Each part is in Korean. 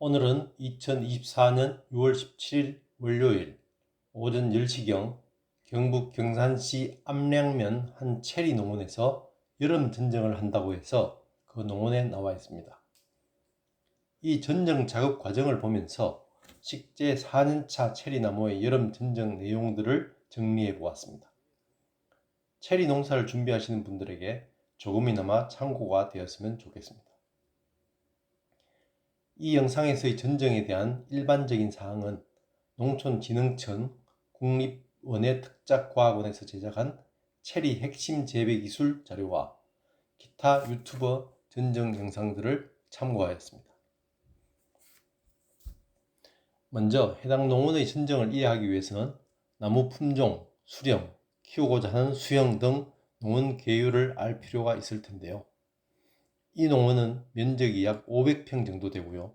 오늘은 2024년 6월 17일 월요일 오전 10시경 경북 경산시 암량면 한 체리 농원에서 여름 전정을 한다고 해서 그 농원에 나와 있습니다. 이 전정 작업 과정을 보면서 식재 4년차 체리나무의 여름 전정 내용들을 정리해 보았습니다. 체리 농사를 준비하시는 분들에게 조금이나마 참고가 되었으면 좋겠습니다. 이 영상에서의 전정에 대한 일반적인 사항은 농촌진흥청 국립원예특작과학원에서 제작한 체리 핵심 재배 기술 자료와 기타 유튜버 전정 영상들을 참고하였습니다. 먼저 해당 농원의 전정을 이해하기 위해서는 나무 품종, 수령, 키우고자 하는 수형 등 농원 계율을 알 필요가 있을 텐데요. 이 농원은 면적이 약 500평 정도 되고요.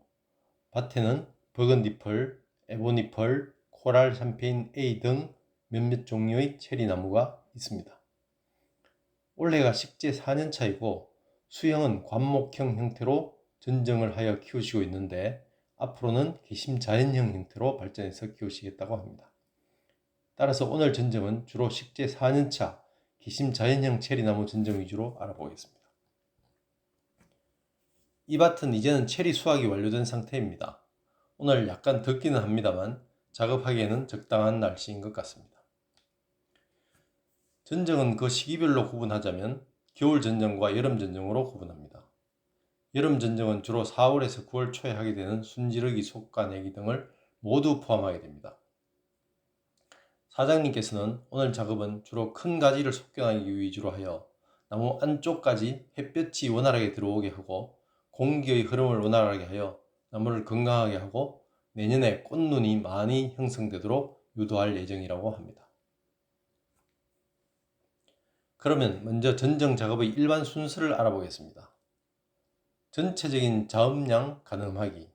밭에는 버건디펄, 에보니펄, 코랄 샴페인 A 등 몇몇 종류의 체리나무가 있습니다. 올해가 식재 4년차이고 수형은 관목형 형태로 전정을 하여 키우시고 있는데 앞으로는 개심 자연형 형태로 발전해서 키우시겠다고 합니다. 따라서 오늘 전정은 주로 식재 4년차 개심 자연형 체리나무 전정 위주로 알아보겠습니다. 이 밭은 이제는 체리 수확이 완료된 상태입니다. 오늘 약간 덥기는 합니다만 작업하기에는 적당한 날씨인 것 같습니다. 전정은 그 시기별로 구분하자면 겨울 전정과 여름 전정으로 구분합니다. 여름 전정은 주로 4월에서 9월 초에 하게 되는 순지르기, 속가내기 등을 모두 포함하게 됩니다. 사장님께서는 오늘 작업은 주로 큰 가지를 속견하기 위주로 하여 나무 안쪽까지 햇볕이 원활하게 들어오게 하고 공기의 흐름을 원활하게 하여 나무를 건강하게 하고 내년에 꽃눈이 많이 형성되도록 유도할 예정이라고 합니다. 그러면 먼저 전정 작업의 일반 순서를 알아보겠습니다. 전체적인 자음량 가늠하기,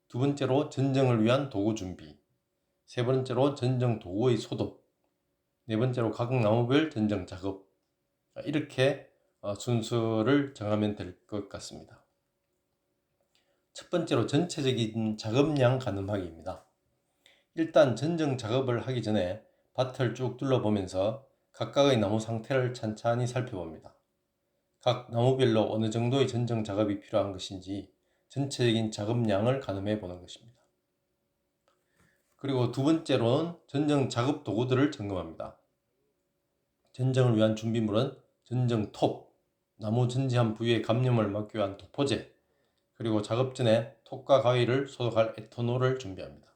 두 번째로 전정을 위한 도구 준비, 세 번째로 전정 도구의 소독, 네 번째로 각 나무별 전정 작업, 이렇게 순서를 정하면 될 것 같습니다. 첫 번째로 전체적인 작업량 가늠하기입니다. 일단 전정 작업을 하기 전에 밭을 쭉 둘러보면서 각각의 나무 상태를 찬찬히 살펴봅니다. 각 나무별로 어느 정도의 전정 작업이 필요한 것인지 전체적인 작업량을 가늠해 보는 것입니다. 그리고 두 번째로는 전정 작업 도구들을 점검합니다. 전정을 위한 준비물은 전정 톱, 나무 전지한 부위에 감염을 막기 위한 도포제, 그리고 작업 전에 톱과 가위를 소독할 에탄올을 준비합니다.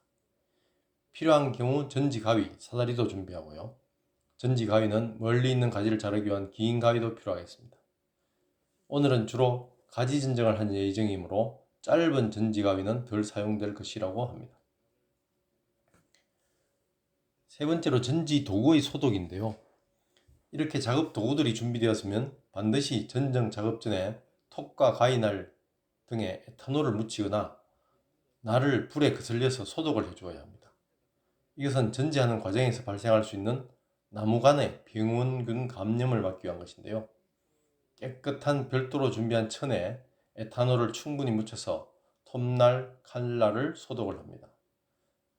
필요한 경우 전지 가위, 사다리도 준비하고요. 전지 가위는 멀리 있는 가지를 자르기 위한 긴 가위도 필요하겠습니다. 오늘은 주로 가지 전정을 한 예정이므로 짧은 전지 가위는 덜 사용될 것이라고 합니다. 세 번째로 전지 도구의 소독인데요. 이렇게 작업 도구들이 준비되었으면 반드시 전정 작업 전에 톱과 가위날 등에 에탄올을 묻히거나 날을 불에 거슬려서 소독을 해주어야 합니다. 이것은 전지하는 과정에서 발생할 수 있는 나무 간의 병원균 감염을 막기 위한 것인데요. 깨끗한 별도로 준비한 천에 에탄올을 충분히 묻혀서 톱날, 칼날을 소독을 합니다.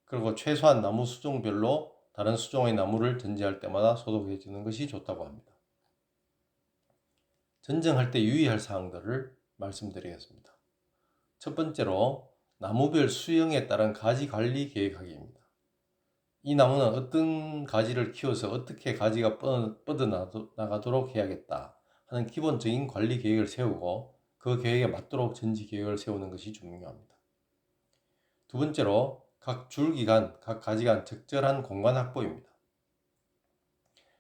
그리고 최소한 나무 수종별로 다른 수종의 나무를 전지할 때마다 소독해 주는 것이 좋다고 합니다. 전정할 때 유의할 사항들을 말씀드리겠습니다. 첫 번째로 나무별 수형에 따른 가지 관리 계획하기입니다. 이 나무는 어떤 가지를 키워서 어떻게 가지가 뻗어나가도록 해야겠다 하는 기본적인 관리 계획을 세우고 그 계획에 맞도록 전지 계획을 세우는 것이 중요합니다. 두 번째로 각 줄기 간, 각 가지 간 적절한 공간 확보입니다.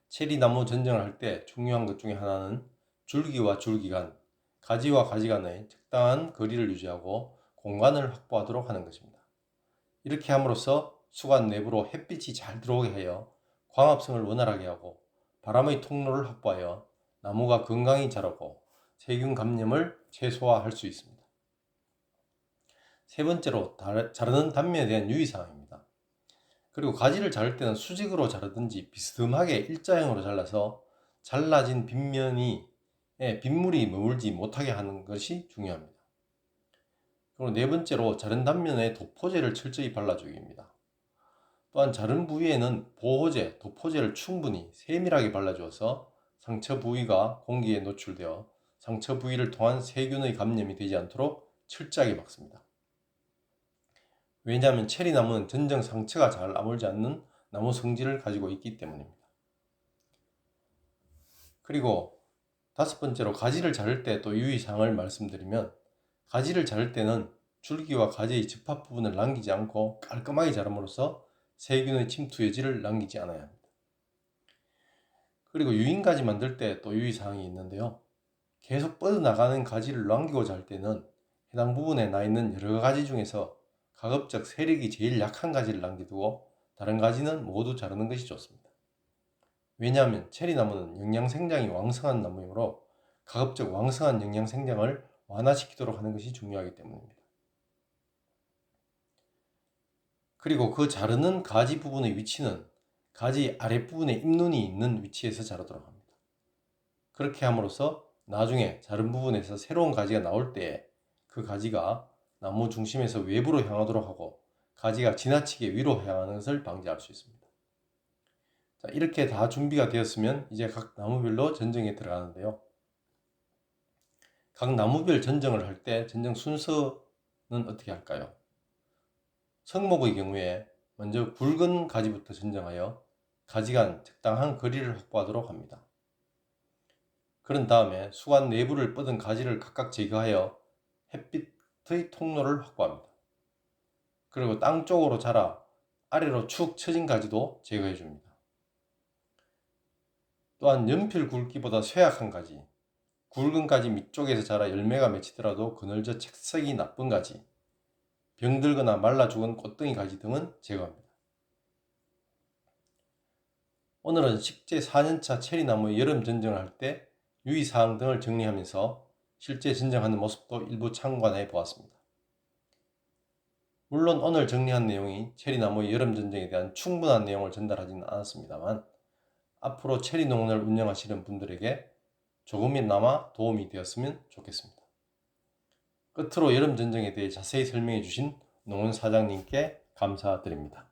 체리나무 전정을 할 때 중요한 것 중에 하나는 줄기와 줄기 간, 가지와 가지 간의 적당한 거리를 유지하고 공간을 확보하도록 하는 것입니다. 이렇게 함으로써 수관 내부로 햇빛이 잘 들어오게 하여 광합성을 원활하게 하고 바람의 통로를 확보하여 나무가 건강히 자라고 세균 감염을 최소화할 수 있습니다. 세 번째로 자르는 단면에 대한 유의사항입니다. 그리고 가지를 자를 때는 수직으로 자르든지 비스듬하게 일자형으로 잘라서 잘라진 빗면이 빗물이 머물지 못하게 하는 것이 중요합니다. 그리고 네 번째로 자른 단면에 도포제를 철저히 발라주기입니다. 또한 자른 부위에는 보호제, 도포제를 충분히 세밀하게 발라주어서 상처 부위가 공기에 노출되어 상처 부위를 통한 세균의 감염이 되지 않도록 철저하게 막습니다. 왜냐하면 체리나무는 전정 상처가 잘 아물지 않는 나무 성질을 가지고 있기 때문입니다. 그리고 다섯 번째로 가지를 자를 때 또 유의사항을 말씀드리면, 가지를 자를 때는 줄기와 가지의 접합 부분을 남기지 않고 깔끔하게 자름으로써 세균의 침투 여지를 남기지 않아야 합니다. 그리고 유인가지 만들 때 또 유의사항이 있는데요. 계속 뻗어나가는 가지를 남기고 잘 때는 해당 부분에 나 있는 여러 가지 중에서 가급적 세력이 제일 약한 가지를 남겨두고 다른 가지는 모두 자르는 것이 좋습니다. 왜냐하면 체리나무는 영양생장이 왕성한 나무이므로 가급적 왕성한 영양생장을 완화시키도록 하는 것이 중요하기 때문입니다. 그리고 그 자르는 가지 부분의 위치는 가지 아랫부분에 잎눈이 있는 위치에서 자르도록 합니다. 그렇게 함으로써 나중에 자른 부분에서 새로운 가지가 나올 때 그 가지가 나무 중심에서 외부로 향하도록 하고 가지가 지나치게 위로 향하는 것을 방지할 수 있습니다. 자, 이렇게 다 준비가 되었으면 이제 각 나무별로 전정에 들어가는데요. 각 나무별 전정을 할 때 전정 순서는 어떻게 할까요? 성목의 경우에 먼저 굵은 가지부터 전정하여 가지간 적당한 거리를 확보하도록 합니다. 그런 다음에 수관 내부를 뻗은 가지를 각각 제거하여 햇빛의 통로를 확보합니다. 그리고 땅 쪽으로 자라 아래로 축 처진 가지도 제거해 줍니다. 또한 연필 굵기보다 쇠약한 가지, 굵은 가지 밑쪽에서 자라 열매가 맺히더라도 그늘져 색색이 나쁜 가지, 병들거나 말라 죽은 꽃등이 가지 등은 제거합니다. 오늘은 식재 4년차 체리나무의 여름 전정을 할 때 유의사항 등을 정리하면서 실제 전정하는 모습도 일부 참관해 보았습니다. 물론 오늘 정리한 내용이 체리나무의 여름 전정에 대한 충분한 내용을 전달하지는 않았습니다만 앞으로 체리 농원을 운영하시는 분들에게 조금이나마 도움이 되었으면 좋겠습니다. 끝으로 여름 전정에 대해 자세히 설명해 주신 농원 사장님께 감사드립니다.